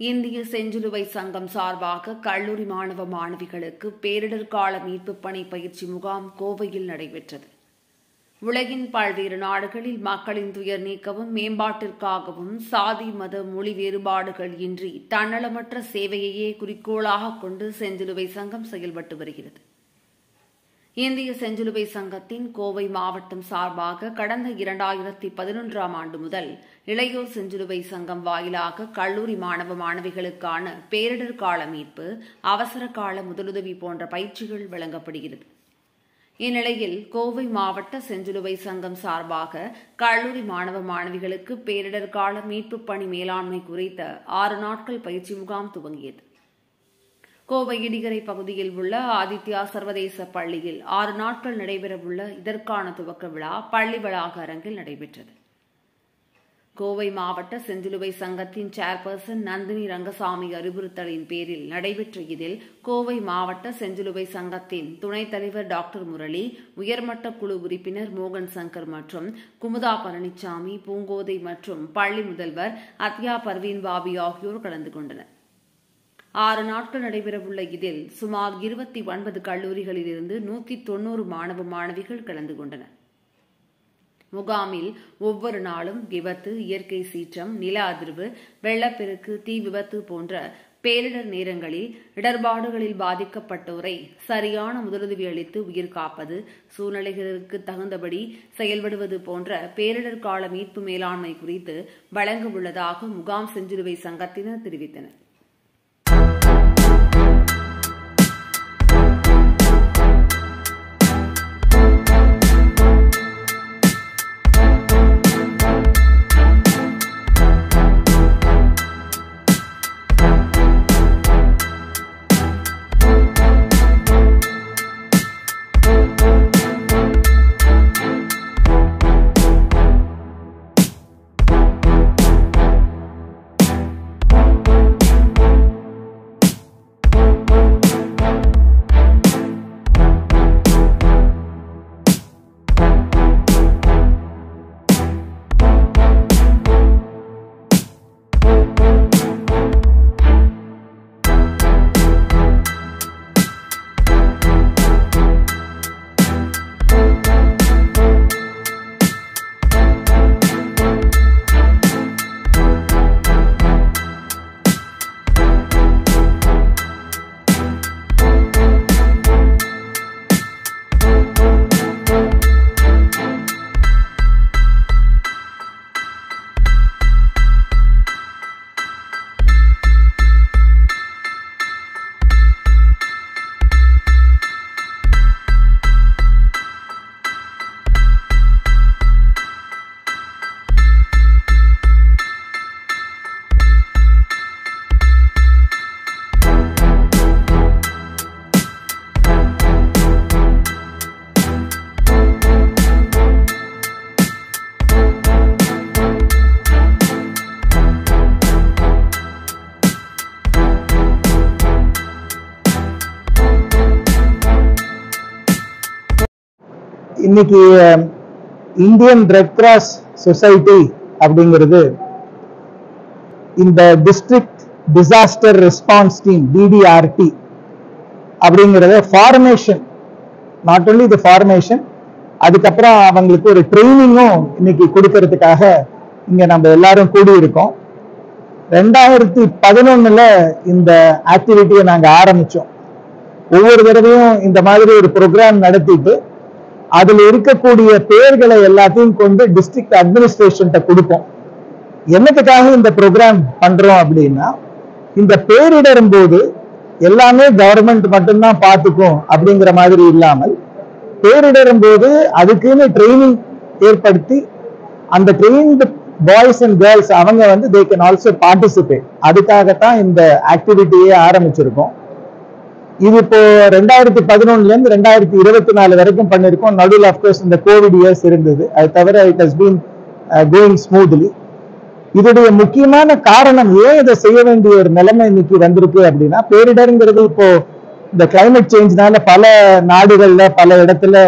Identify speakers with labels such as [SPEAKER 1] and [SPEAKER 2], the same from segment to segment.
[SPEAKER 1] இந்திய செஞ்சிலுவை சங்கம் சார்பாக கல்லூரி மாணவ மாணவிகளுக்கு பேரிடர் கால மீட்புப் பணி பயிற்சி முகாம் கோவையில் நடைபெற்றது. உலகின் பல்வேறு நாடுகளில் மக்களின் துயர் நீக்கவும் மேம்பாட்டிற்காகவும் சாதி மத மொழி வேறுபாடுகள் இன்றி தன்னலமற்ற சேவையையே குறிக்கோளாக கொண்டு செஞ்சிலுவை சங்கம் செயல்பட்டு வருகிறது. இந்திய செஞ்சிலுவை சங்கத்தின் கோவை மாவட்டம் சார்பாக கடந்த 2011ஆம் ஆண்டு முதல் இளையோர் செஞ்சிலுவை சங்கம் வாயிலாக கல்லூரி மாணவ மாணவிகளுக்கான பேரிடர் கால மீட்பு, அவசர கால முதலுதவி போன்ற பயிற்சிகள் வழங்கப்படுகிறது. இந்நிலையில் கோவை மாவட்ட செஞ்சிலுவை சங்கம் சார்பாக கல்லூரி மாணவ மாணவிகளுக்கு பேரிடர் கால மீட்புப் பணி மேலாண்மை குறித்த 6 நாட்கள் பயிற்சி முகாம் துவங்கியது. கோவை இடிகரை பகுதியில் உள்ள ஆதித்யா சர்வதேச பள்ளியில் 6 நாட்கள் நடைபெறவுள்ள இதற்கான துவக்க விழா பள்ளி வளாக அரங்கில் நடைபெற்றது. கோவை மாவட்ட செஞ்சிலுவை சங்கத்தின் சேர்பர்சன் நந்தினி ரங்கசாமி அறிவுறுத்தலின் பேரில் நடைபெற்ற இதில் கோவை மாவட்ட செஞ்சிலுவை சங்கத்தின் துணைத் தலைவர் டாக்டர் முரளி, உயர்மட்ட குழு உறுப்பினர் மோகன் சங்கர் மற்றும் குமுதா பழனிசாமி, பூங்கோதை மற்றும் பள்ளி முதல்வர் அத்யா பர்வீன் பாபி ஆகியோர் கலந்து கொண்டனர். 6 நாட்கள் நடைபெறவுள்ள இதில் சுமார் 29 கல்லூரிகளிலிருந்து 190 மாணவ மாணவிகள் கலந்து கொண்டனர். முகாமில் ஒவ்வொரு நாளும் விபத்து, இயற்கை சீற்றம், நில அதிர்வு, வெள்ளப்பெருக்கு, தீ விபத்து போன்ற பேரிடர் நேரங்களில் இடர்பாடுகளில் பாதிக்கப்பட்டோரை சரியான முதலுதவி அளித்து உயிர் காப்பது, சூழ்நிலைகளுக்கு தகுந்தபடி செயல்படுவது போன்ற பேரிடர் கால மீட்பு மேலாண்மை குறித்து வழங்க உள்ளதாக முகாம் செஞ்சிலுவை சங்கத்தினர் தெரிவித்தனர்.
[SPEAKER 2] இன்னைக்கு இந்தியன் ரெட் கிராஸ் சொசைட்டி அப்படிங்கிறது இந்த district disaster response team DDRT அப்படிங்கிறத formation, not only the formation, அதுக்கப்புறம் அவங்களுக்கு ஒரு ட்ரைனிங்கும் இன்னைக்கு கொடுக்கறதுக்காக இங்க நம்ம எல்லாரும் கூடியிருக்கோம். 2011 இந்த ஆக்டிவிட்டியை நாங்க ஆரம்பிச்சோம். ஒவ்வொரு தடவையும் இந்த மாதிரி ஒரு ப்ரோக்ராம் நடத்திட்டு அதுல இருக்கக்கூடிய பேர்களை எல்லாத்தையும் கொண்டு டிஸ்ட்ரிக்ட் அட்மினிஸ்ட்ரேஷன் கொடுப்போம். என்னத்துக்காக இந்த ப்ரோக்ராம் பண்றோம் அப்படின்னா, இந்த பேரிடரும் போது எல்லாமே கவர்மெண்ட் மட்டும்தான் பார்த்துக்கும் அப்படிங்கிற மாதிரி இல்லாமல், பேரிடரும் போது அதுக்குன்னு ட்ரைனிங் ஏற்படுத்தி அந்த ட்ரெயின்டு பாய்ஸ் அண்ட் கேர்ள்ஸ் அவங்க they can also participate. அதுக்காகத்தான் இந்த ஆக்டிவிட்டியே ஆரம்பிச்சிருக்கோம். இது இப்போ 2011 இருந்து 2024 வரைக்கும் பண்ணிருக்கோம். நடுவில் அப்கோர்ஸ் இந்த கோவிட் இயர்ஸ் இருந்தது, அது தவிர it has been going smoothly. இதோடைய முக்கியமான காரணம் ஏன் இதை செய்ய வேண்டிய ஒரு நிலைமை இன்னைக்கு வந்திருக்கு அப்படின்னா, பேரிடருங்கிறது இப்போ இந்த கிளைமேட் சேஞ்ச்னால பல நாடுகள்ல பல இடத்துல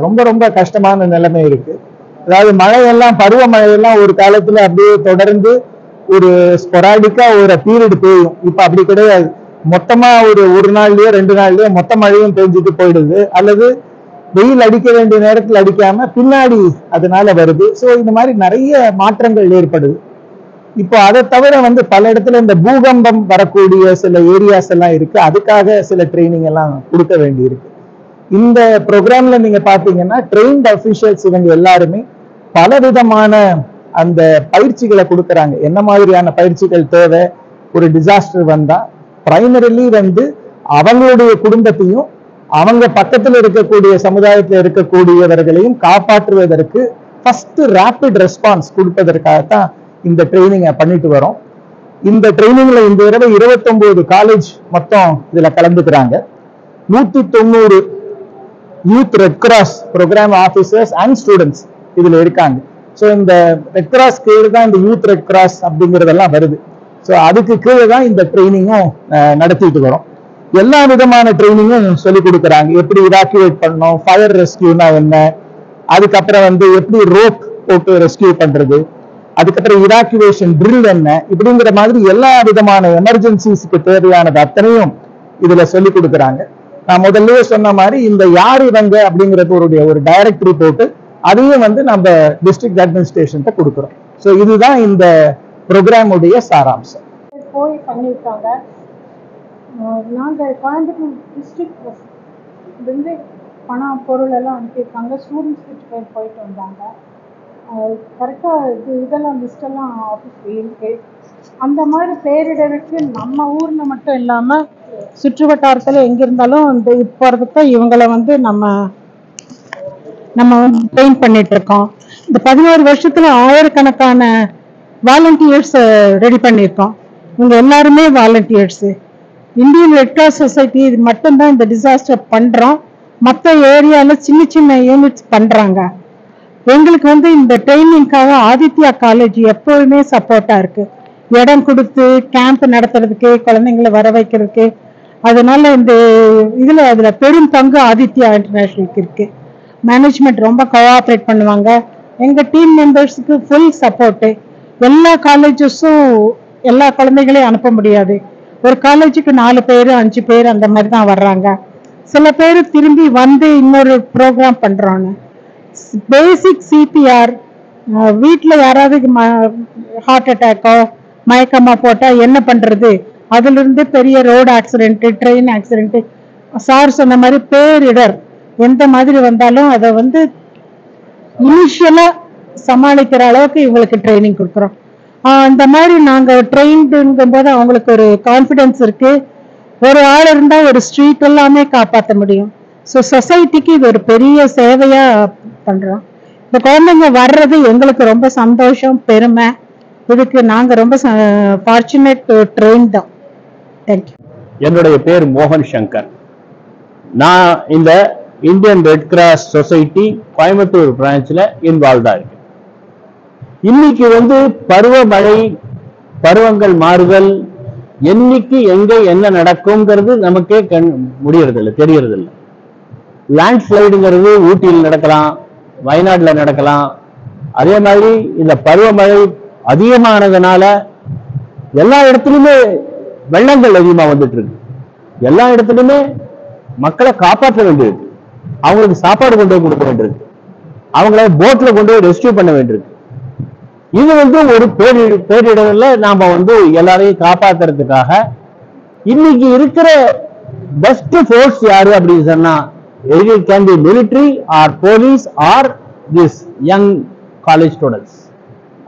[SPEAKER 2] ரொம்ப ரொம்ப கஷ்டமான நிலைமை இருக்கு. அதாவது மழையெல்லாம் பருவமழையெல்லாம் ஒரு காலத்துல அப்படியே தொடர்ந்து ஒரு ஸ்பொராடிக்கா ஒரு பீரியட் பெய்யும். இப்ப அப்படி கிடையாது. மொத்தமா ஒரு நாள்லயோ 2 நாள்லயோ மொத்த மழையும் பெஞ்சிட்டு போயிடுது, அல்லது வெயில் அடிக்க வேண்டிய நேரத்தில் அடிக்காம பின்னாடி அதனால வருது. ஸோ இந்த மாதிரி நிறைய மாற்றங்கள் ஏற்படுது. இப்போ அதை தவிர பல இடத்துல இந்த பூகம்பம் வரக்கூடிய சில ஏரியாஸ் எல்லாம் இருக்கு, அதுக்காக சில ட்ரைனிங் எல்லாம் கொடுக்க வேண்டி இருக்கு. இந்த ப்ரோக்ராம்ல நீங்க பாத்தீங்கன்னா ட்ரெயின்ட் அபிஷியல்ஸ் இவங்க எல்லாருமே பலவிதமான அந்த பயிற்சிகளை கொடுக்கறாங்க. என்ன மாதிரியான பயிற்சிகள் தேவை ஒரு டிசாஸ்டர் வந்தா, பிரைமரிலி அவங்களுடைய குடும்பத்தையும் அவங்க பக்கத்தில் இருக்கக்கூடிய சமுதாயத்தில் இருக்கக்கூடியவர்களையும் காப்பாற்றுவதற்கு ஃபர்ஸ்ட் ரேபிட் ரெஸ்பான்ஸ் கொடுப்பதற்காகத்தான் இந்த ட்ரைனிங்கை பண்ணிட்டு வரோம். இந்த ட்ரைனிங்ல இந்த தடவை 29 காலேஜ் மொத்தம் இதுல கலந்துக்கிறாங்க. 190 youth red cross programme officers and students இதுல இருக்காங்க. ஸோ இந்த ரெட் கிராஸ் கீழே தான் இந்த யூத் ரெட் கிராஸ் அப்படிங்கிறதெல்லாம் வருது. ஸோ அதுக்கு கீழே தான் இந்த ட்ரைனிங்கும் நடத்திட்டு வரோம். எல்லா விதமான ட்ரைனிங்கும் சொல்லி கொடுக்குறாங்க. எப்படி இவாக்குவேட் பண்ணணும், ஃபயர் ரெஸ்கியூனா என்ன, அதுக்கப்புறம் எப்படி ரோப் போட்டு ரெஸ்கியூ பண்றது, அதுக்கப்புறம் இவாக்குவேஷன் ட்ரில் என்ன, இப்படிங்கிற மாதிரி எல்லா விதமான எமர்ஜென்சிஸ்க்கு தேவையானது அத்தனையும் இதுல சொல்லி கொடுக்குறாங்க. நான் முதல்லயே சொன்ன மாதிரி இந்த யார் இவங்க அப்படிங்கிறது ஒரு டைரக்டரி போட்டு அதையும் நம்ம டிஸ்ட்ரிக்ட் அட்மினிஸ்ட்ரேஷன் கொடுக்குறோம். ஸோ இதுதான் இந்த ப்ரோக்ராம் உடைய சாராம்சம்.
[SPEAKER 3] போய் பண்ணியிருக்காங்க. நாங்கள் கோயம்புத்தூர் டிஸ்ட்ரிக்ட் பணம் பொருள் எல்லாம் அனுப்பியிருக்காங்க. ஸ்டூடெண்ட்ஸ் கிட்ட பேர் போயிட்டு வந்தாங்க. கரெக்டாக இதெல்லாம் லிஸ்டெல்லாம் ஆஃபீஸில் இருக்குது. அந்த மாதிரி பேரிடருக்கு நம்ம ஊரில் மட்டும் இல்லாமல் சுற்று வட்டாரத்தில் எங்கே இருந்தாலும் இப்போ இருக்க இவங்களை நம்ம ட்ரெயின் பண்ணிட்டு இருக்கோம். இந்த 11 வருஷத்துல ஆயிரக்கணக்கான வாலண்டியர்ஸ் ரெடி பண்ணியிருக்கோம். இவங்க எல்லாருமே volunteers. Indian Red Cross society இது மட்டும்தான் இந்த டிசாஸ்டர் பண்றோம். மற்ற ஏரியால சின்ன சின்ன யூனிட்ஸ் பண்றாங்க. எங்களுக்கு இந்த ட்ரைனிங்காக ஆதித்யா காலேஜ் எப்போதுமே சப்போர்ட்டா இருக்கு. இடம் கொடுத்து கேம்ப் நடத்துறதுக்கு, குழந்தைங்களை வர வைக்கிறதுக்கு. அதனால அதுல பெரும் பங்கு ஆதித்யா இன்டர்நேஷனலுக்கு இருக்கு. மேனேஜ்மெண்ட் ரொம்ப கோஆப்ரேட் பண்ணுவாங்க. எங்க டீம் மெம்பர்ஸுக்கு ஃபுல் சப்போர்ட்டு. எல்லா காலேஜஸும் எல்லா குழந்தைகளையும் அனுப்ப முடியாது. ஒரு காலேஜுக்கு 4 பேர் 5 பேர் அந்த மாதிரி தான் வர்றாங்க. சில பேர் திரும்பி இன்னொரு ப்ரோக்ராம் பண்றாங்க. பேசிக் சிபிஆர், வீட்டில் யாராவது ஹார்ட் அட்டாக்கோ மயக்கமா போட்டா என்ன பண்றது, அதுல இருந்து பெரிய road accident, train accident, sir சொன்ன மாதிரி பேரிடர் எந்த மாதிரி வந்தாலும் அதை இனிஷியலா சமாளிக்கிற அளவுக்கு இவங்களுக்கு ட்ரைனிங் கொடுக்குறோம். அந்த மாதிரி நாங்க ட்ரெயின்டுங்கும் போது அவங்களுக்கு ஒரு கான்ஃபிடன்ஸ் இருக்கு. ஒரு ஆள் இருந்தா ஒரு ஸ்ட்ரீட் எல்லாமே காப்பாற்ற முடியும். ஸோ சொசைட்டிக்கு இது ஒரு பெரிய சேவையா பண்றோம். இந்த குழந்தைங்க வர்றது எங்களுக்கு ரொம்ப சந்தோஷம், பெருமை. இதுக்கு நாங்க ரொம்ப ஃபார்ச்சுனேட் ட்ரெயின் தான். தேங்க்யூ.
[SPEAKER 4] என்னுடைய பேர் மோகன் சங்கர். நான் இந்த Indian Red Cross Society Coimbatore பிரான்ச்ல இன்வால்வ்டா இருக்கு. இன்னைக்கு பருவமழை, பருவங்கள் மாறுதல், என்னைக்கு எங்க என்ன நடக்கும்ங்கிறது நமக்கே முடியறது இல்லை, தெரியறது இல்லை. லேண்ட்ஸ்லைடுங்கிறது ஊட்டியில் நடக்கலாம், வயநாடுல நடக்கலாம். அதே மாதிரி இந்த பருவமழை அதிகமானதுனால எல்லா இடத்துலயுமே வெள்ளங்கள் அதிகமா வந்துட்டு இருக்கு. எல்லா இடத்துலயுமே மக்களை காப்பாற்ற வேண்டியிருக்கு, அவங்களுக்கு சாப்பாடு கொண்டு போய் கொடுக்க வேண்டியிருக்கு, அவங்கள போட்ல கொண்டு போய் ரெஸ்கியூ பண்ண வேண்டியிருக்கு. இது ஒரு பேரிடர்ல நாம எல்லாரையும் காப்பாத்துறதுக்காக இன்னைக்கு இருக்கிற பெஸ்ட் ஃபோர்ஸ் யாரு அப்படின்னு சொன்னா, it can be military or police or this young college students.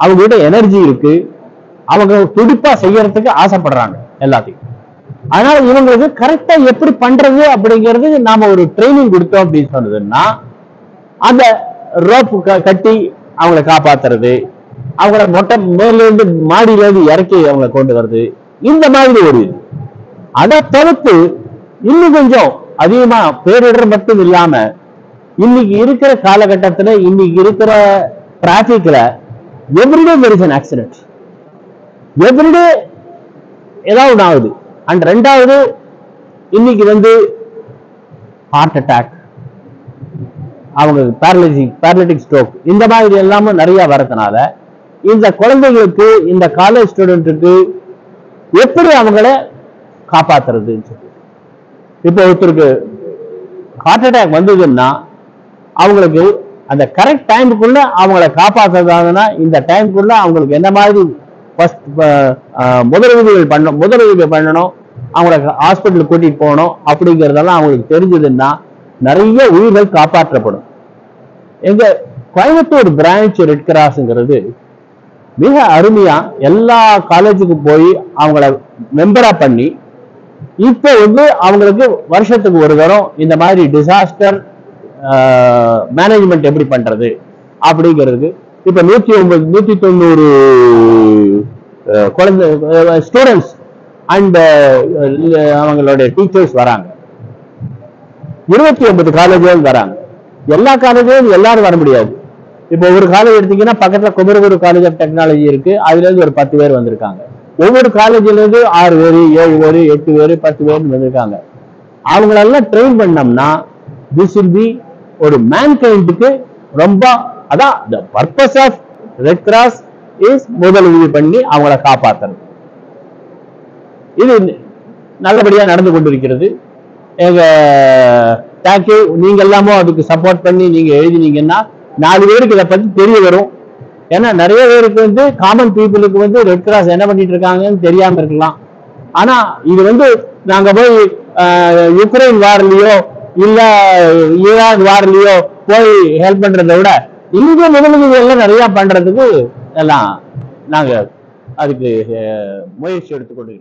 [SPEAKER 4] அவங்ககிட்ட எனர்ஜி இருக்கு, அவங்க துடிப்பா செய்யறதுக்கு ஆசைப்படுறாங்க எல்லாத்தையும். அதனால இவங்களுக்கு கரெக்டா எப்படி பண்றது அப்படிங்கிறது நாம ஒரு ட்ரைனிங் கொடுத்தோம் அப்படின்னு சொன்னதுன்னா, அந்த ரோப் கட்டி அவங்களை காப்பாத்துறது, அவங்கள மொட்டை மேல இருந்து மாடியில இருந்து இறக்கி அவங்களை கொண்டு வருது, இந்த மாதிரி ஒரு இது. அதை தவிர்த்து இன்னும் கொஞ்சம் அதிகமா பேரிடர் மட்டும் இல்லாம இன்னைக்கு இருக்கிற காலகட்டத்துல, இன்னைக்கு இருக்கிற டிராபிக்ல everyday there is an accident, everyday ஏதாவது ஆகுது. அண்ட் ரெண்டாவது இன்னைக்கு ஹார்ட் அட்டாக், அவங்க பேரலிட்டிக் ஸ்ட்ரோக், இந்த மாதிரி எல்லாமே நிறைய வரதுனால இந்த குழந்தைகளுக்கு, இந்த காலேஜ் ஸ்டூடெண்ட்டுக்கு எப்படி அவங்கள காப்பாத்துறதுன்னு சொல்லி. இப்போ ஒருத்தருக்கு ஹார்ட் அட்டாக் வந்ததுன்னா அவங்களுக்கு அந்த கரெக்ட் டைமுக்குள்ள அவங்கள காப்பாற்றுறதுனா இந்த டைமுக்குள்ள அவங்களுக்கு என்ன மாதிரி முதலுதவி பண்ணணும், அவங்கள ஹாஸ்பிட்டலுக்கு கூட்டிட்டு போகணும் அப்படிங்கிறதெல்லாம் அவங்களுக்கு தெரிஞ்சதுன்னா நிறைய உயிர்கள் காப்பாற்றப்படும். எங்க கோயம்புத்தூர் பிரான்ச் ரெட் கிராஸ்ங்கிறது மிக அருமையா எல்லா காலேஜுக்கு போய் அவங்கள மெம்பரா பண்ணி இப்போ அவங்களுக்கு வருஷத்துக்கு ஒரு தரம் இந்த மாதிரி டிசாஸ்டர் மேனேஜ்மெண்ட் எப்படி பண்றது அப்படிங்கிறதுக்கு இப்ப 190 குழந்தை ஸ்டூடெண்ட்ஸ் அண்ட் அவங்களுடைய டீச்சர்ஸ் வராங்க. 29 காலேஜும் வராங்க. எல்லா காலேஜும் எல்லாரும் வர முடியாது. இப்போ ஒரு காலேஜ் எடுத்தீங்கன்னா பக்கத்துல குமரகுரு காலேஜ் ஆஃப் டெக்னாலஜி இருக்கு, அதுல இருந்து ஒரு 10 பேர் வந்திருக்காங்க. ஒவ்வொரு காலேஜ்ல இருந்து 6 பேர் 7 பேர் 8 பேர் 10 பேர் வந்திருக்காங்க. அவங்களெல்லாம் ட்ரெயின் பண்ணோம்னா திஸ் வில் பி ஒரு மேன்கைண்டுக்கு ரொம்ப அதான் the purpose of Red Cross is முதலுதவி பண்ணி அவங்கள காப்பாற்றுறது. இது நல்லபடியா நடந்து கொண்டிருக்கிறது. எங்க தேங்க்யூ. நீங்க எல்லாமும் அதுக்கு சப்போர்ட் பண்ணி நீங்க எழுதினீங்கன்னா 4 பேருக்கு இதை பத்தி தெரிய வரும். ஏன்னா நிறைய பேருக்கு காமன் பீப்புளுக்கு ரெட் கிராஸ் என்ன பண்ணிட்டு இருக்காங்கன்னு தெரியாம இருக்கலாம். ஆனா இது நாங்க போய் யுக்ரைன் வார்லயோ இல்ல ஈரான் வார்லயோ போய் ஹெல்ப் பண்றதை விட இங்க முதலுதவி எல்லாம் நிறைய பண்றதுக்கு எல்லாம் நாங்க அதுக்கு முயற்சி எடுத்துக்கொண்டு